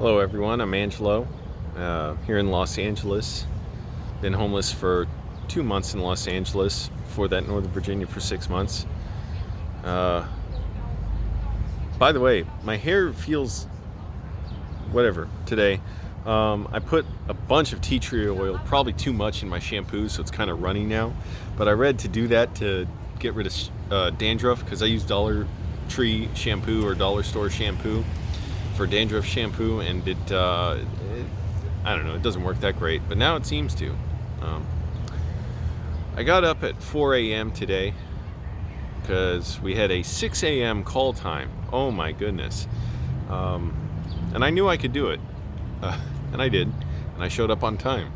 Hello everyone, I'm Angelo, here in Los Angeles. Been homeless for 2 months in Los Angeles, before that Northern Virginia for 6 months. By the way, my hair feels whatever today. I put a bunch of tea tree oil, probably too much in my shampoo, so it's kind of runny now. But I read to do that to get rid of dandruff, because I use Dollar Tree shampoo or dollar store shampoo for dandruff shampoo, and I don't know, it doesn't work that great, but now it seems to. I got up at 4 a.m. today because we had a 6 a.m. call time. Oh my goodness. And I knew I could do it, and I did, and I showed up on time.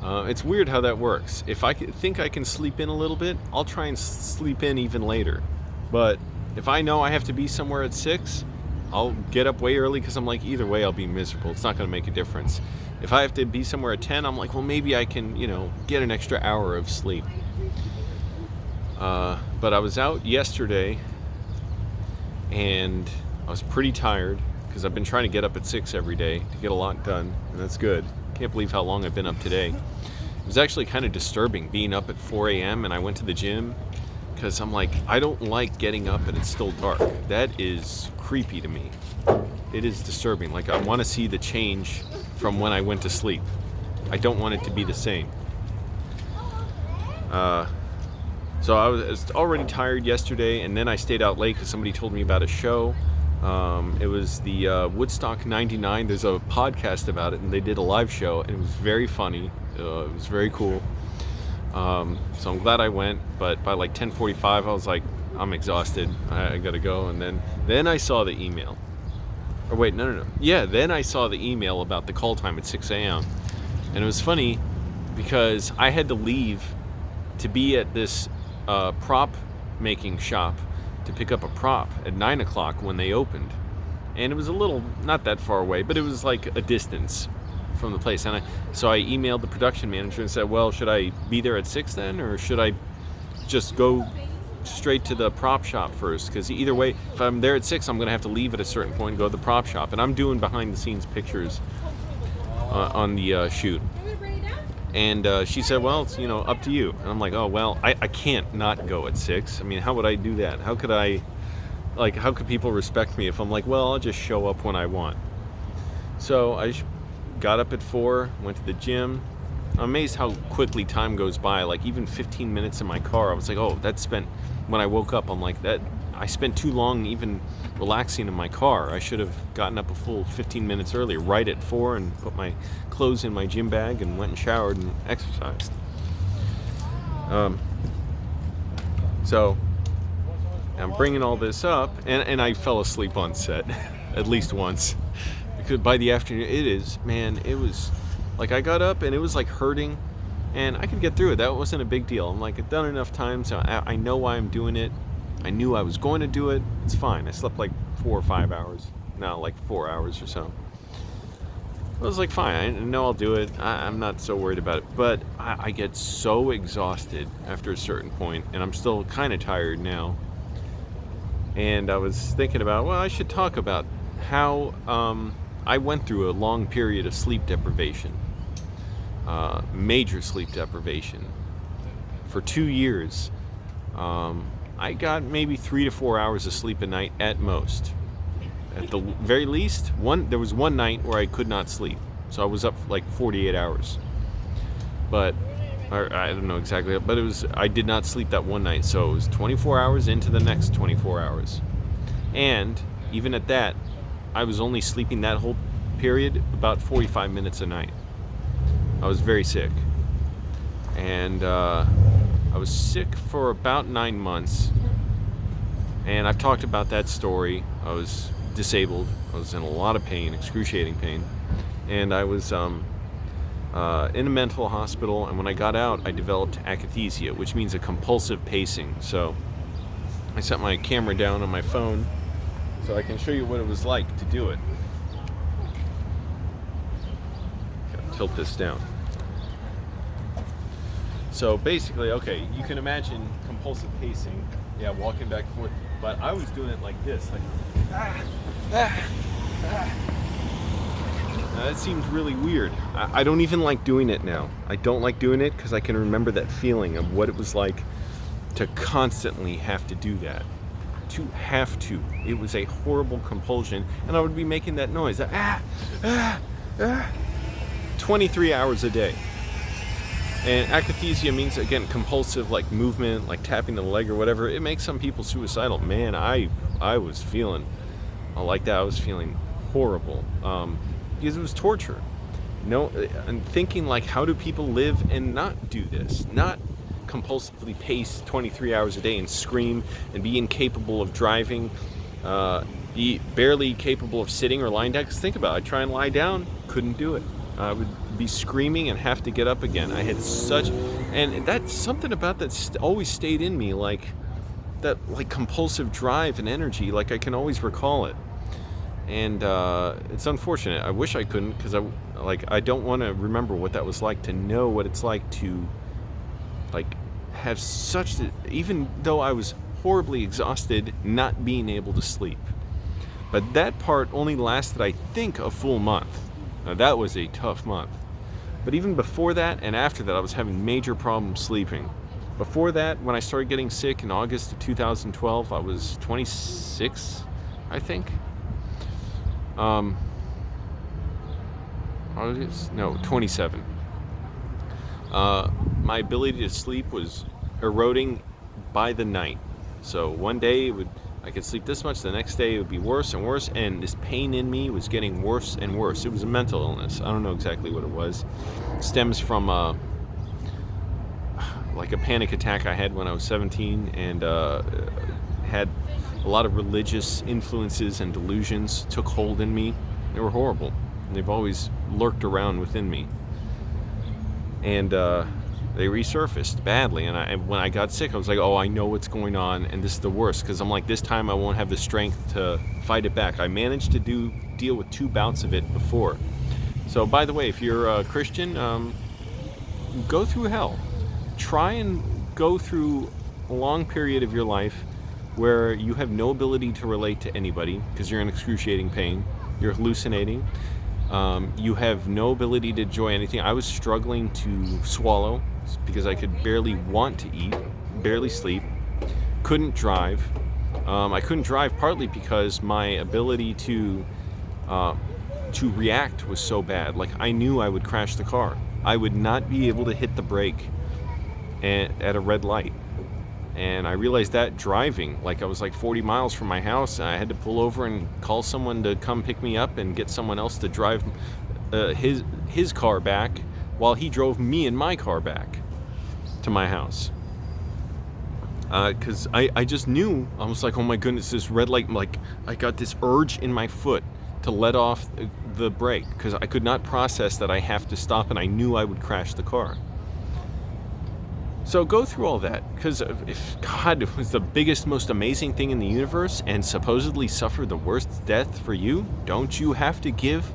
It's weird how that works. If I think I can sleep in a little bit, I'll try and sleep in even later. But if I know I have to be somewhere at 6, I'll get up way early, because I'm like, either way I'll be miserable. It's not going to make a difference. If I have to be somewhere at 10, I'm like, well, maybe I can, get an extra hour of sleep. But I was out yesterday, and I was pretty tired, because I've been trying to get up at 6 every day to get a lot done, and that's good. Can't believe how long I've been up today. It was actually kind of disturbing being up at 4 a.m. and I went to the gym, because I'm like, I don't like getting up and it's still dark. That is creepy to me. It is disturbing. Like, I want to see the change from when I went to sleep. I don't want it to be the same. So I was already tired yesterday, and then I stayed out late because somebody told me about a show. It was the Woodstock 99. There's a podcast about it, and they did a live show, and it was very funny. It was very cool. So I'm glad I went, but by like 10:45 I was like, I'm exhausted, I gotta go. And then I saw the email. Or wait, no. Yeah, then I saw the email about the call time at 6 a.m. And it was funny because I had to leave to be at this prop making shop to pick up a prop at 9 o'clock when they opened. And it was a little, not that far away, but it was like a distance from the place. And so I emailed the production manager and said, well, should I be there at 6 then, or should I just go straight to the prop shop first? Because either way, if I'm there at 6, I'm going to have to leave at a certain point and go to the prop shop. And I'm doing behind the scenes pictures on the shoot. And she said, well, it's up to you. And I'm like, oh, well, I can't not go at 6. I mean, how would I do that? How could people respect me if I'm like, well, I'll just show up when I want? So I got up at 4, went to the gym. I'm amazed how quickly time goes by. Like, even 15 minutes in my car, I was like, oh, that spent, when I woke up, I'm like, that I spent too long even relaxing in my car. I should have gotten up a full 15 minutes earlier, right at 4, and put my clothes in my gym bag and went and showered and exercised. So I'm bringing all this up, and I fell asleep on set at least once. Because by the afternoon, it was like, I got up and it was like hurting, and I could get through it. That wasn't a big deal. I'm like, I've done enough times. I know why I'm doing it. I knew I was going to do it. It's fine. I slept like 4 or 5 hours. No, like 4 hours or so. I was like, fine. I know I'll do it. I'm not so worried about it. But I get so exhausted after a certain point, and I'm still kind of tired now. And I was thinking about, well, I should talk about how I went through a long period of sleep deprivation. Major sleep deprivation. For 2 years, I got maybe 3 to 4 hours of sleep a night at most. At the very least, there was one night where I could not sleep, so I was up for like 48 hours. But I don't know exactly, but I did not sleep that one night, so it was 24 hours into the next 24 hours. And even at that, I was only sleeping that whole period about 45 minutes a night. I was very sick. And I was sick for about 9 months. And I've talked about that story. I was disabled. I was in a lot of pain, excruciating pain. And I was in a mental hospital. And when I got out, I developed akathisia, which means a compulsive pacing. So I set my camera down on my phone so I can show you what it was like to do it. Gotta tilt this down. So basically, okay, you can imagine compulsive pacing, walking back and forth, but I was doing it like this, like, That seems really weird. I don't even like doing it now. I don't like doing it because I can remember that feeling of what it was like to constantly have to do that. To have to. It was a horrible compulsion, and I would be making that noise. 23 hours a day. And akathisia means, again, compulsive, like movement, like tapping the leg or whatever. It makes some people suicidal. Man, I was feeling like that. I was feeling horrible because it was torture. And thinking like, how do people live and not do this? Not compulsively pace 23 hours a day and scream and be incapable of driving, be barely capable of sitting or lying down. Because think about it, I'd try and lie down, couldn't do it. I would be screaming and have to get up again. I had and that's something about that always stayed in me, like that, like compulsive drive and energy. Like I can always recall it, and it's unfortunate. I wish I couldn't, because I don't want to remember what that was like, to know what it's like to like have even though I was horribly exhausted, not being able to sleep. But that part only lasted, I think, a full month. Now, that was a tough month. But even before that and after that, I was having major problems sleeping. Before that, when I started getting sick in August of 2012, I was 26, I think. 27. My ability to sleep was eroding by the night. So one day I could sleep this much, the next day it would be worse and worse, and this pain in me was getting worse and worse. It was a mental illness. I don't know exactly what it was. It stems from like a panic attack I had when I was 17, and had a lot of religious influences and delusions took hold in me. They were horrible. They've always lurked around within me. And they resurfaced badly, and when I got sick, I was like, oh, I know what's going on, and this is the worst, because I'm like, this time I won't have the strength to fight it back. I managed to deal with 2 bouts of it before. So, by the way, if you're a Christian, go through hell. Try and go through a long period of your life where you have no ability to relate to anybody because you're in excruciating pain, you're hallucinating, you have no ability to enjoy anything. I was struggling to swallow because I could barely want to eat, barely sleep, couldn't drive. I couldn't drive partly because my ability to react was so bad. Like, I knew I would crash the car. I would not be able to hit the brake at a red light. And I realized that driving, like I was like 40 miles from my house, and I had to pull over and call someone to come pick me up and get someone else to drive his car back while he drove me and my car back to my house. Because I just knew, I was like, oh my goodness, this red light, like I got this urge in my foot to let off the brake because I could not process that I have to stop, and I knew I would crash the car. So go through all that, because if God was the biggest, most amazing thing in the universe and supposedly suffered the worst death for you, don't you have to give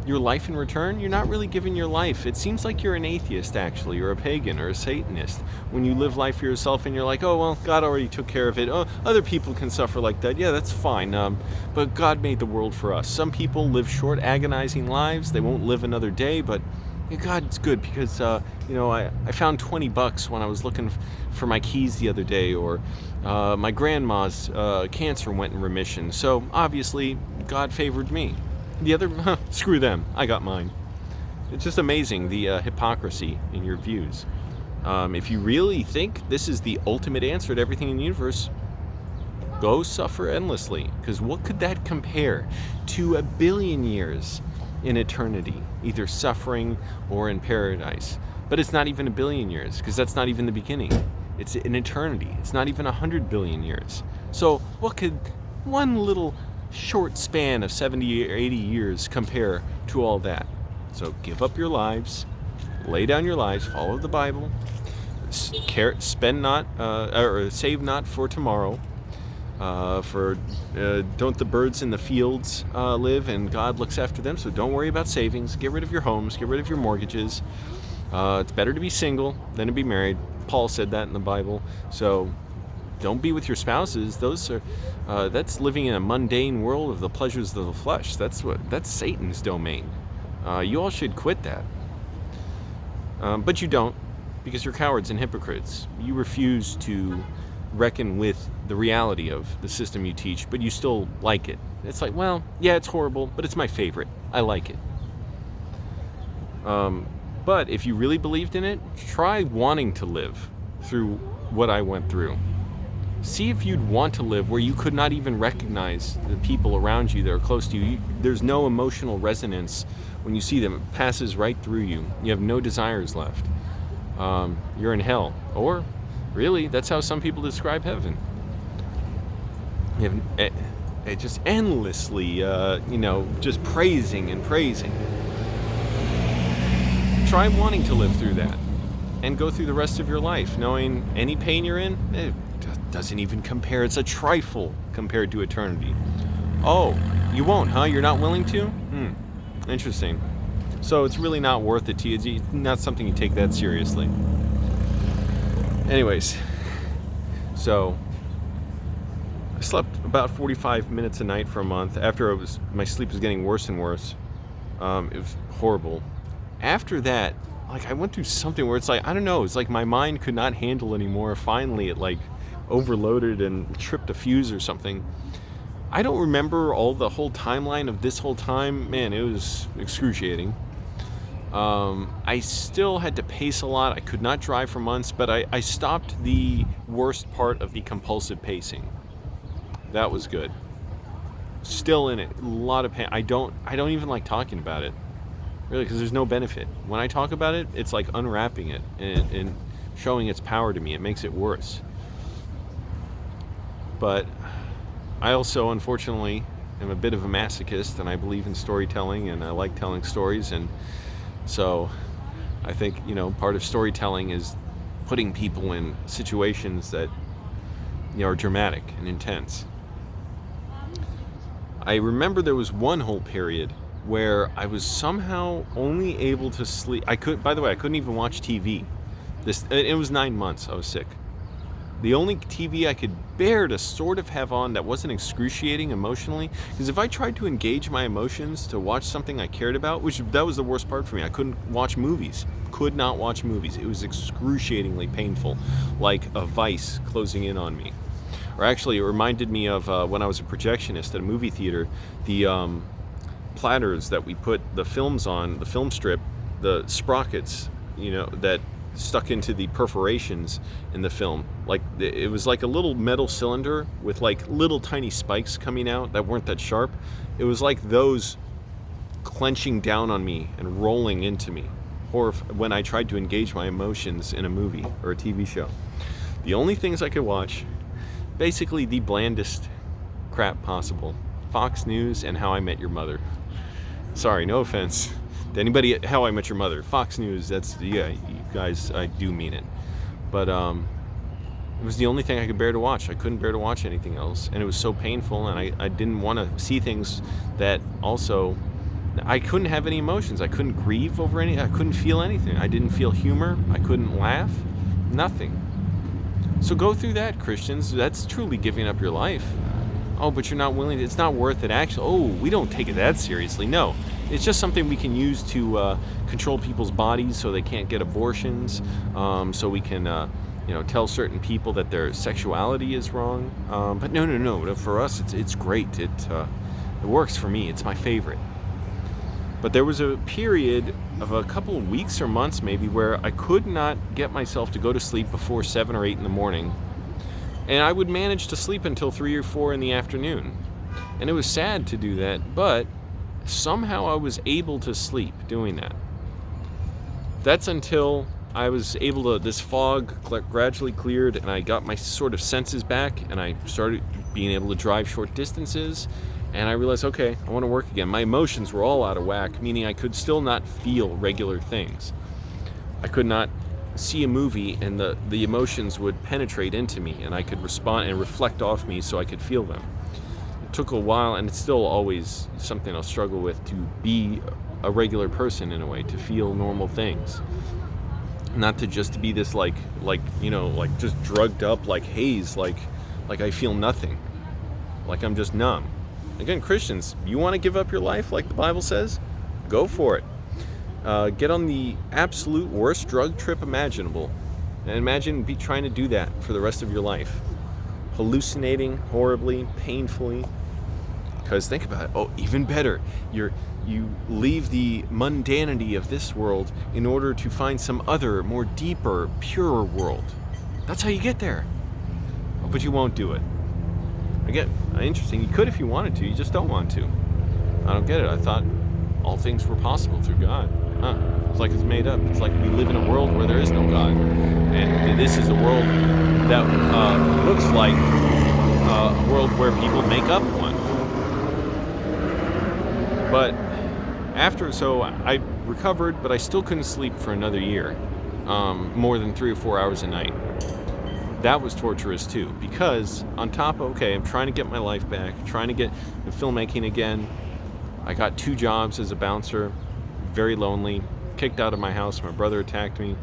your life in return? You're not really giving your life. It seems like you're an atheist, actually, or a pagan, or a Satanist, when you live life for yourself and you're like, oh, well, God already took care of it. Oh, other people can suffer like that. Yeah, that's fine. But God made the world for us. Some people live short, agonizing lives. They won't live another day, but God's good because, I found $20 when I was looking for my keys the other day, or my grandma's cancer went in remission. So obviously God favored me. The other, screw them, I got mine. It's just amazing, the hypocrisy in your views. If you really think this is the ultimate answer to everything in the universe, go suffer endlessly, because what could that compare to 1 billion years in eternity, either suffering or in paradise? But it's not even 1 billion years, because that's not even the beginning. It's an eternity. It's not even 100 billion years. So what could one little short span of 70 or 80 years compare to all that? So give up your lives, lay down your lives, follow the Bible, spend not, or save not for tomorrow. Don't the birds in the fields live, and God looks after them, so don't worry about savings. Get rid of your homes, get rid of your mortgages. It's better to be single than to be married. Paul said that in the Bible. So don't be with your spouses. That's living in a mundane world of the pleasures of the flesh. That's Satan's domain. You all should quit that. But you don't, because you're cowards and hypocrites. You refuse to reckon with the reality of the system you teach, but you still like it. It's like, well, yeah, it's horrible, but it's my favorite. I like it. But if you really believed in it, try wanting to live through what I went through. See if you'd want to live where you could not even recognize the people around you that are close to you. There's no emotional resonance when you see them. It passes right through you. You have no desires left. You're in hell. Or, really, that's how some people describe heaven. You have just endlessly, just praising and praising. Try wanting to live through that and go through the rest of your life knowing any pain you're in, it doesn't even compare. It's a trifle compared to eternity. Oh, you won't, huh? You're not willing to? Interesting. So it's really not worth it to you. It's not something you take that seriously. Anyways, so I slept about 45 minutes a night for a month. After my sleep was getting worse and worse. It was horrible. After that, I went through something where it's like, I don't know, it's like my mind could not handle anymore. Finally, it overloaded and tripped a fuse or something. I don't remember the whole timeline of this whole time. Man, it was excruciating. I still had to pace a lot. I could not drive for months, but I stopped the worst part of the compulsive pacing. That was good. Still in it, a lot of pain. I don't even like talking about it. Really, because there's no benefit. When I talk about it, it's like unwrapping it and showing its power to me. It makes it worse. But I also, unfortunately, am a bit of a masochist, and I believe in storytelling, and I like telling stories. And so I think, part of storytelling is putting people in situations that, are dramatic and intense. I remember there was one whole period where I was somehow only able to sleep. By the way, I couldn't even watch TV. It was 9 months I was sick. The only TV I could bear to sort of have on that wasn't excruciating emotionally, because if I tried to engage my emotions to watch something I cared about, that was the worst part for me. I couldn't watch movies. Could not watch movies. It was excruciatingly painful, like a vice closing in on me. Or actually, it reminded me of when I was a projectionist at a movie theater, the platters that we put the films on, the film strip, the sprockets, that stuck into the perforations in the film. It was like a little metal cylinder with little tiny spikes coming out that weren't that sharp. It was like those clenching down on me and rolling into me when I tried to engage my emotions in a movie or a TV show. The only things I could watch, basically the blandest crap possible. Fox News and How I Met Your Mother. Sorry, no offense to anybody at How I Met Your Mother. Fox News, you guys, I do mean it. But it was the only thing I could bear to watch. I couldn't bear to watch anything else. And it was so painful, and I didn't want to see things that also... I couldn't have any emotions. I couldn't grieve over any... I couldn't feel anything. I didn't feel humor. I couldn't laugh. Nothing. So go through that, Christians. That's truly giving up your life. Oh, but you're not willing to... It's not worth it, actually. Oh, we don't take it that seriously. No. It's just something we can use to control people's bodies so they can't get abortions, so we can, tell certain people that their sexuality is wrong. But no. For us, it's great. It works for me. It's my favorite. But there was a period of a couple of weeks or months maybe where I could not get myself to go to sleep before 7 or 8 in the morning. And I would manage to sleep until 3 or 4 in the afternoon. And it was sad to do that, but somehow I was able to sleep doing that. That's until I was able to, this fog gradually cleared and I got my sort of senses back and I started being able to drive short distances. And I realized, okay, I want to work again. My emotions were all out of whack, meaning I could still not feel regular things. I could not see a movie and the emotions would penetrate into me and I could respond and reflect off me so I could feel them. It took a while, and it's still always something I'll struggle with, to be a regular person in a way, to feel normal things. Not to just be this just drugged up like haze, like I feel nothing. Like I'm just numb. Again, Christians, you want to give up your life like the Bible says? Go for it. get on the absolute worst drug trip imaginable. And imagine trying to do that for the rest of your life. Hallucinating horribly, painfully. Because think about it. Oh, even better. You leave the mundanity of this world in order to find some other, more deeper, purer world. That's how you get there. Oh, but you won't do it. Interesting. You could if you wanted to. You just don't want to. I don't get it. I thought all things were possible through God. It's like it's made up. It's like we live in a world where there is no God. And this is a world that looks like a world where people make up one. But so I recovered, but I still couldn't sleep for another year, more than 3 or 4 hours a night. That was torturous too, because on top of, I'm trying to get my life back, trying to get the filmmaking again. I got 2 jobs as a bouncer, very lonely, kicked out of my house, my brother attacked me,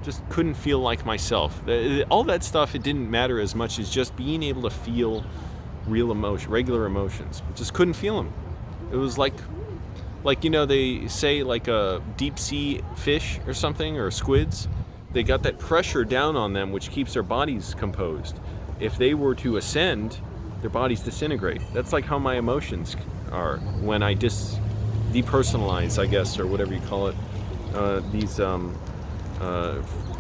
just couldn't feel like myself. All that stuff, it didn't matter as much as just being able to feel real emotion, regular emotions, but just couldn't feel them. It was like they say like a deep sea fish or something, or squids, they got that pressure down on them which keeps their bodies composed. If they were to ascend, their bodies disintegrate. That's like how my emotions are when I depersonalize, I guess, or whatever you call it. These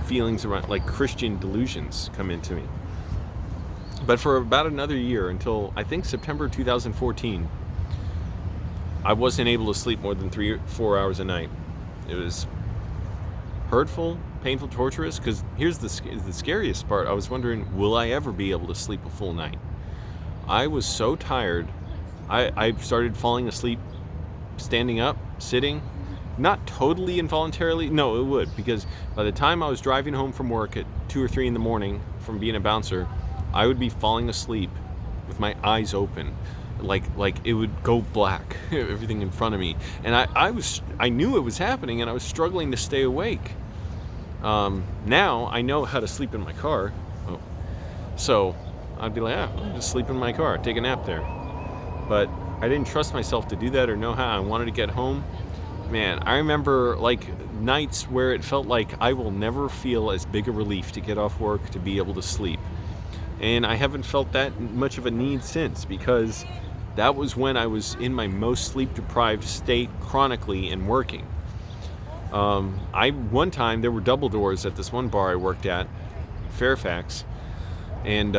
feelings around, like Christian delusions, come into me. But for about another year, until I think September 2014, I wasn't able to sleep more than 3 or 4 hours a night. It was hurtful, painful, torturous, because here's the scariest part. I was wondering, will I ever be able to sleep a full night? I was so tired. I started falling asleep standing up, sitting, not totally involuntarily. No, it would, because by the time I was driving home from work at 2 or 3 in the morning from being a bouncer, I would be falling asleep with my eyes open. Like it would go black, everything in front of me, and I knew it was happening, and I was struggling to stay awake. Now I know how to sleep in my car, so I'd be like, I'll just sleep in my car, take a nap there. But I didn't trust myself to do that or know how. I wanted to get home. Man, I remember like nights where it felt like I will never feel as big a relief to get off work to be able to sleep. And I haven't felt that much of a need since, because that was when I was in my most sleep-deprived state chronically and working. One time, there were double doors at this one bar I worked at, Fairfax, and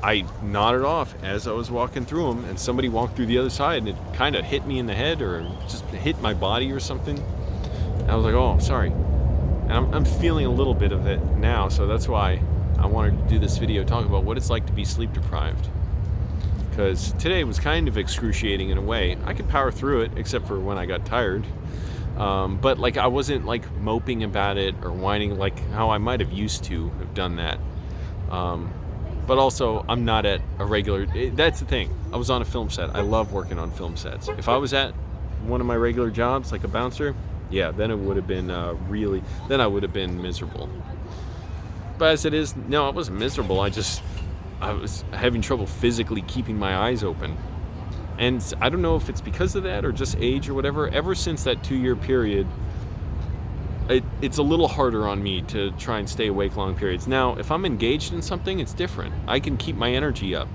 I nodded off as I was walking through them, and somebody walked through the other side, and it kind of hit me in the head, or just hit my body or something. And I was like, oh, I'm sorry. And I'm feeling a little bit of it now, so that's why I wanted to do this video, talk about what it's like to be sleep deprived. Because today was kind of excruciating in a way. I could power through it, except for when I got tired. But like I wasn't like moping about it or whining like how I might have used to have done that. But also, I'm not at a regular... That's the thing. I was on a film set. I love working on film sets. If I was at one of my regular jobs, like a bouncer, yeah, then it would have been then I would have been miserable. But as it is, no, I wasn't miserable. I was having trouble physically keeping my eyes open. And I don't know if it's because of that or just age or whatever. Ever since that 2-year period, it's a little harder on me to try and stay awake long periods. Now, if I'm engaged in something, it's different. I can keep my energy up.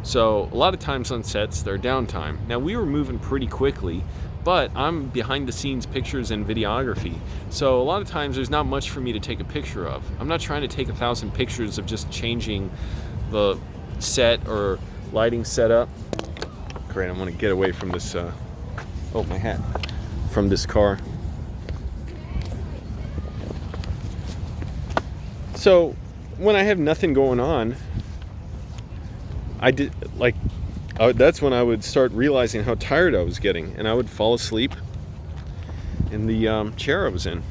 So a lot of times on sets, they're downtime. Now, we were moving pretty quickly, but I'm behind the scenes pictures and videography. So a lot of times there's not much for me to take a picture of. I'm not trying to take 1,000 pictures of just changing the set or lighting setup. Great, I want to get away from this, my hat, from this car. So when I have nothing going on, that's when I would start realizing how tired I was getting, and I would fall asleep in the chair I was in.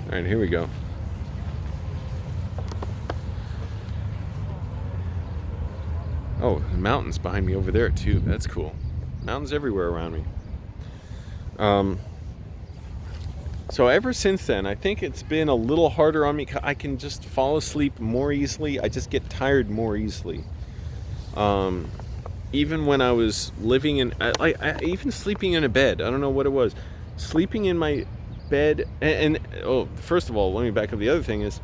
All right, here we go. Oh, the mountains behind me over there too. That's cool. Mountains everywhere around me. So ever since then, I think it's been a little harder on me. I can just fall asleep more easily. I just get tired more easily. even when I was living in, even sleeping in a bed, I don't know what it was, sleeping in my bed, oh, first of all, let me back up. The other thing is,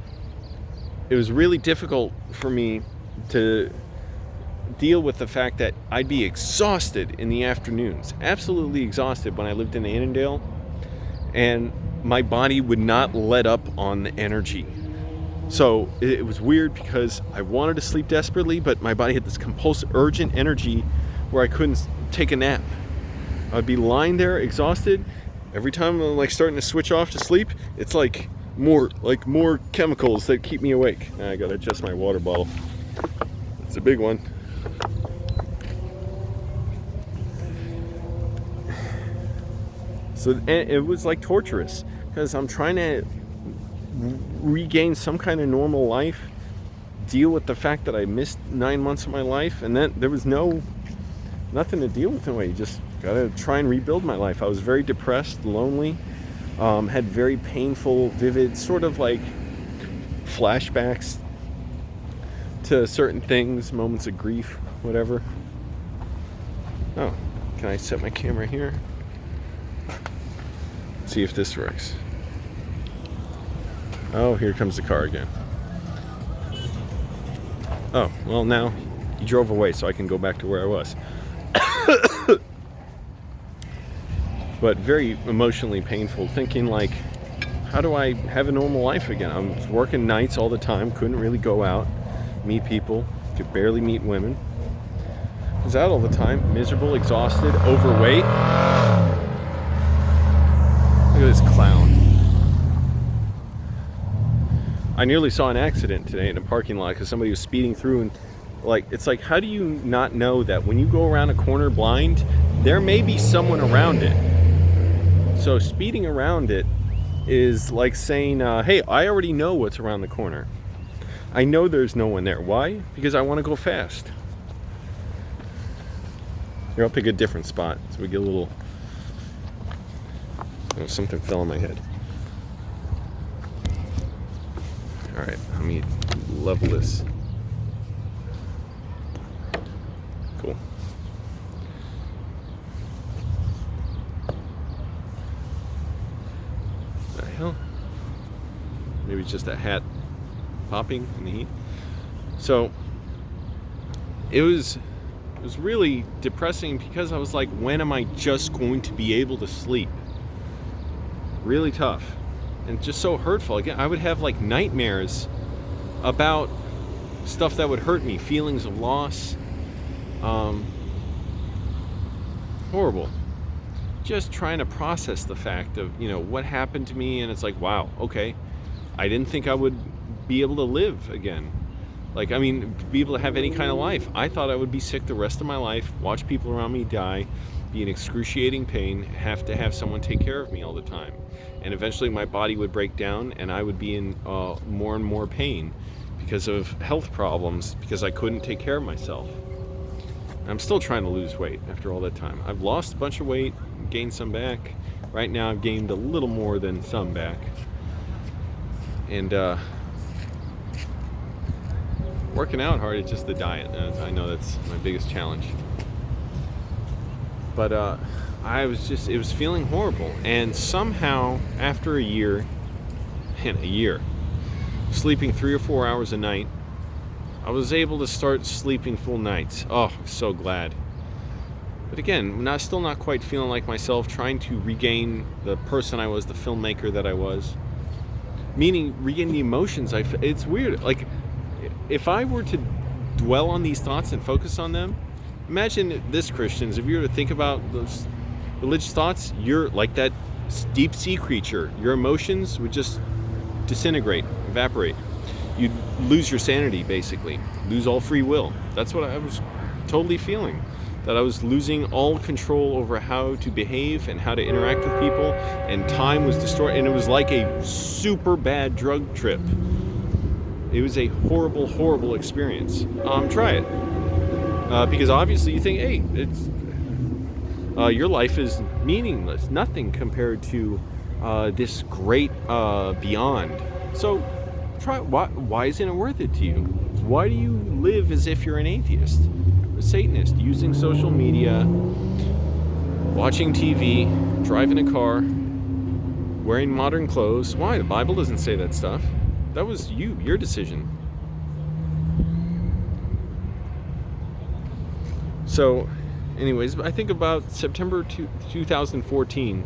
it was really difficult for me to deal with the fact that I'd be exhausted in the afternoons, absolutely exhausted when I lived in Annandale, and my body would not let up on the energy. So it was weird because I wanted to sleep desperately, but my body had this compulsive, urgent energy where I couldn't take a nap. I'd be lying there exhausted. Every time I'm like starting to switch off to sleep, it's like more chemicals that keep me awake. Now I gotta adjust my water bottle. It's a big one. So it was like torturous because I'm trying to regain some kind of normal life, deal with the fact that I missed 9 months of my life, and then there was nothing to deal with in a way. You just gotta try and rebuild my life. I was very depressed, lonely, had very painful, vivid, sort of like flashbacks to certain things, moments of grief, whatever. Oh, can I set my camera here? See if this works. Oh, here comes the car again. Oh, well, now he drove away, so I can go back to where I was. But very emotionally painful, thinking like, how do I have a normal life again? I was working nights all the time, couldn't really go out, meet people, could barely meet women. I was out all the time, miserable, exhausted, overweight. Look at this clown. I nearly saw an accident today in a parking lot because somebody was speeding through, and it's like, how do you not know that when you go around a corner blind, there may be someone around it? So speeding around it is like saying, hey, I already know what's around the corner. I know there's no one there. Why? Because I want to go fast. Here, I'll pick a different spot so we get a little... Oh, something fell on my head. All right, let me level this. Cool. What the hell? Maybe it's just a hat popping in the heat. So it was really depressing because I was like, when am I just going to be able to sleep? Really tough. And just so hurtful. Again, I would have like nightmares about stuff that would hurt me, feelings of loss, horrible. Just trying to process the fact of, what happened to me, and it's like, wow, okay, I didn't think I would be able to live again. Be able to have any kind of life. I thought I would be sick the rest of my life, watch people around me die, be in excruciating pain, have to have someone take care of me all the time. And eventually my body would break down and I would be in more and more pain because of health problems, because I couldn't take care of myself. I'm still trying to lose weight after all that time. I've lost a bunch of weight, gained some back. Right now I've gained a little more than some back. And working out hard, it's just the diet. I know that's my biggest challenge. But it was feeling horrible. And somehow, after a year, sleeping 3 or 4 hours a night, I was able to start sleeping full nights. Oh, I'm so glad. But again, still not quite feeling like myself, trying to regain the person I was, the filmmaker that I was. Meaning, regain the emotions. It's weird. Like, if I were to dwell on these thoughts and focus on them, imagine this, Christians, if you were to think about those religious thoughts, you're like that deep sea creature. Your emotions would just disintegrate, evaporate. You'd lose your sanity, basically. Lose all free will. That's what I was totally feeling. That I was losing all control over how to behave and how to interact with people, and time was destroyed, and it was like a super bad drug trip. It was a horrible, horrible experience. Try it. Because obviously you think, hey, your life is meaningless, nothing compared to this great beyond. So try. Why isn't it worth it to you? Why do you live as if you're an atheist, a Satanist, using social media, watching TV, driving a car, wearing modern clothes? Why? The Bible doesn't say that stuff. That was your decision. So, anyways, I think about September 2014,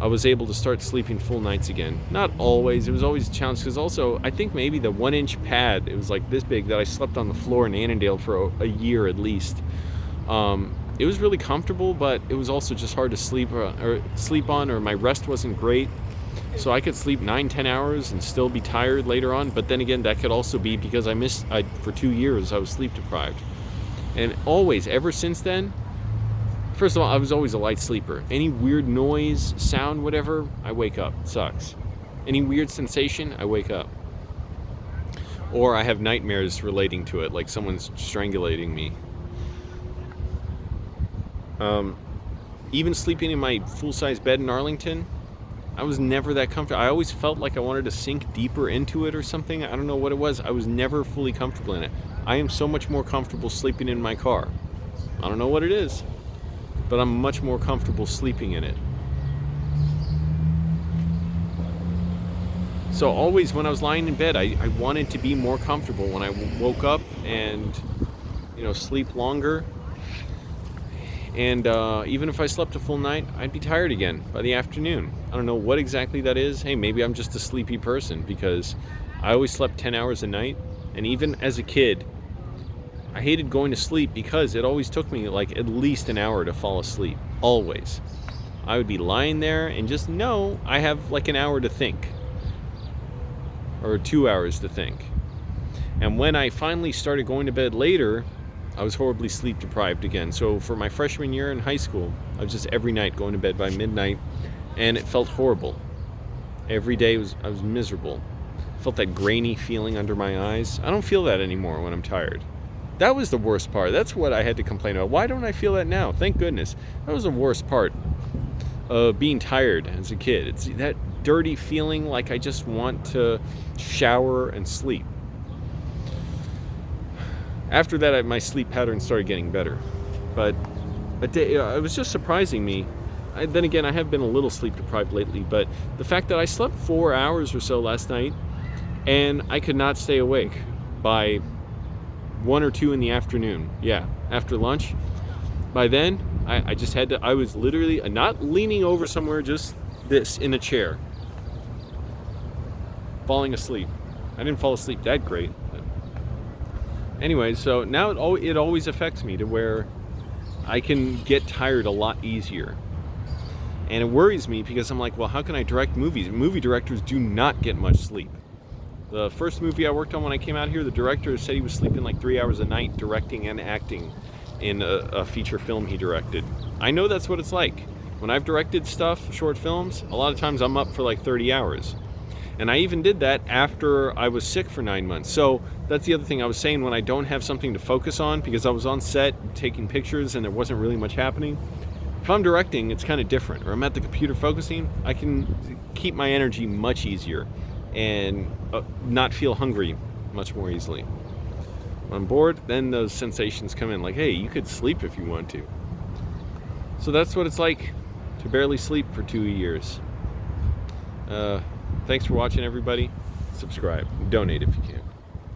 I was able to start sleeping full nights again. Not always. It was always a challenge, because also, I think maybe the 1-inch pad, it was like this big, that I slept on the floor in Annandale for a year at least. It was really comfortable, but it was also just hard to sleep on, or my rest wasn't great. So I could sleep 9-10 hours and still be tired later on. But then again, that could also be because for 2 years, I was sleep deprived. And always, ever since then, first of all, I was always a light sleeper. Any weird noise, sound, whatever, I wake up. It sucks. Any weird sensation, I wake up. Or I have nightmares relating to it, like someone's strangulating me. Even sleeping in my full-size bed in Arlington, I was never that comfortable. I always felt like I wanted to sink deeper into it or something. I don't know what it was. I was never fully comfortable in it. I am so much more comfortable sleeping in my car. I don't know what it is, but I'm much more comfortable sleeping in it. So always when I was lying in bed, I wanted to be more comfortable when I woke up and, sleep longer. And even if I slept a full night, I'd be tired again by the afternoon. I don't know what exactly that is. Hey, maybe I'm just a sleepy person, because I always slept 10 hours a night. And even as a kid, I hated going to sleep because it always took me like at least an hour to fall asleep. Always. I would be lying there and just know I have like an hour to think. Or 2 hours to think. And when I finally started going to bed later, I was horribly sleep deprived again. So for my freshman year in high school, I was just every night going to bed by midnight, and it felt horrible. Every day I was miserable. I felt that grainy feeling under my eyes. I don't feel that anymore when I'm tired. That was the worst part. That's what I had to complain about. Why don't I feel that now? Thank goodness. That was the worst part of being tired as a kid. It's that dirty feeling like I just want to shower and sleep. After that, my sleep pattern started getting better. But it was just surprising me. Then again, I have been a little sleep deprived lately, but the fact that I slept 4 hours or so last night, and I could not stay awake by 1 or 2 in the afternoon. Yeah, after lunch. By then, I just had to, I was literally not leaning over somewhere, just this, in a chair. Falling asleep. I didn't fall asleep that great. Anyway, so now it always affects me to where I can get tired a lot easier. And it worries me because I'm like, well, how can I direct movies? Movie directors do not get much sleep. The first movie I worked on when I came out here, the director said he was sleeping like 3 hours a night directing and acting in a feature film he directed. I know that's what it's like. When I've directed stuff, short films, a lot of times I'm up for like 30 hours. And I even did that after I was sick for 9 months. So that's the other thing I was saying, when I don't have something to focus on, because I was on set taking pictures and there wasn't really much happening. If I'm directing, it's kind of different. Or I'm at the computer focusing, I can keep my energy much easier and not feel hungry much more easily. When I'm bored, then those sensations come in like, hey, you could sleep if you want to. So that's what it's like to barely sleep for 2 years. Thanks for watching, everybody. Subscribe. Donate if you can.